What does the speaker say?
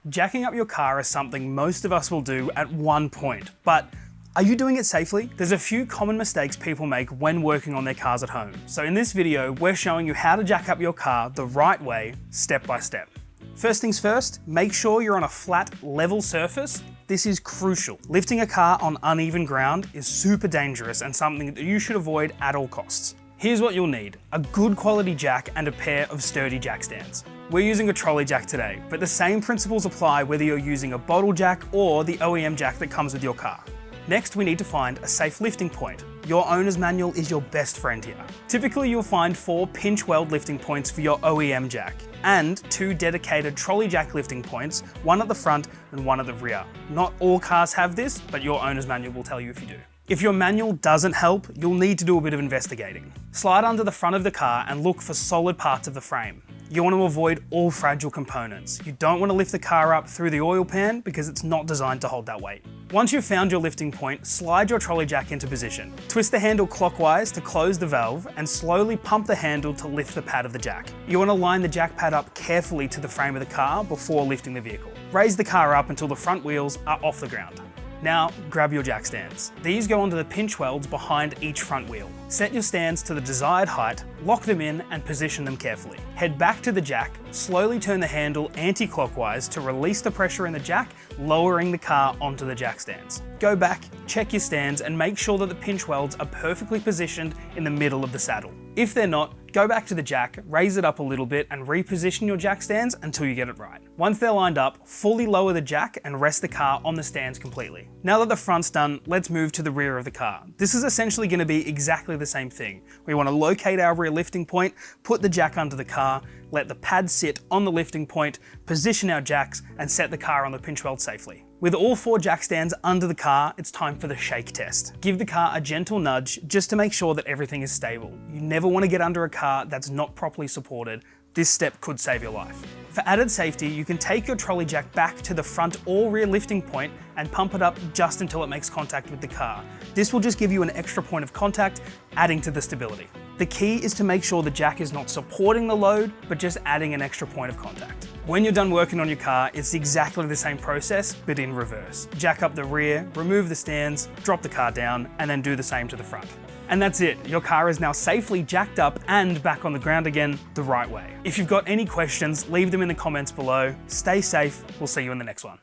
Jacking up your car is something most of us will do at one point, but are you doing it safely? There's a few common mistakes people make when working on their cars at home. So in this video, we're showing you how to jack up your car the right way, step by step. First things first, make sure you're on a flat, level surface. This is crucial. Lifting a car on uneven ground is super dangerous and something that you should avoid at all costs. Here's what you'll need: a good quality jack and a pair of sturdy jack stands. We're using a trolley jack today, but the same principles apply whether you're using a bottle jack or the OEM jack that comes with your car. Next, we need to find a safe lifting point. Your owner's manual is your best friend here. Typically, you'll find 4 pinch weld lifting points for your OEM jack, and 2 dedicated trolley jack lifting points, one at the front and one at the rear. Not all cars have this, but your owner's manual will tell you if you do. If your manual doesn't help, you'll need to do a bit of investigating. Slide under the front of the car and look for solid parts of the frame. You want to avoid all fragile components. You don't want to lift the car up through the oil pan because it's not designed to hold that weight. Once you've found your lifting point, slide your trolley jack into position. Twist the handle clockwise to close the valve and slowly pump the handle to lift the pad of the jack. You want to line the jack pad up carefully to the frame of the car before lifting the vehicle. Raise the car up until the front wheels are off the ground. Now, grab your jack stands. These go onto the pinch welds behind each front wheel. Set your stands to the desired height, lock them in and position them carefully. Head back to the jack, slowly turn the handle anti-clockwise to release the pressure in the jack, lowering the car onto the jack stands. Go back, check your stands and make sure that the pinch welds are perfectly positioned in the middle of the saddle. If they're not, go back to the jack, raise it up a little bit and reposition your jack stands until you get it right. Once they're lined up, fully lower the jack and rest the car on the stands completely. Now that the front's done, let's move to the rear of the car. This is essentially going to be exactly the same thing. We want to locate our rear lifting point, put the jack under the car, let the pad sit on the lifting point, position our jacks and set the car on the pinch weld safely. With all 4 jack stands under the car, it's time for the shake test. Give the car a gentle nudge just to make sure that everything is stable. You never want to get under a car that's not properly supported. This step could save your life. For added safety, you can take your trolley jack back to the front or rear lifting point and pump it up just until it makes contact with the car. This will just give you an extra point of contact, adding to the stability. The key is to make sure the jack is not supporting the load, but just adding an extra point of contact. When you're done working on your car, it's exactly the same process, but in reverse. Jack up the rear, remove the stands, drop the car down, and then do the same to the front. And that's it. Your car is now safely jacked up and back on the ground again the right way. If you've got any questions, leave them in the comments below. Stay safe. We'll see you in the next one.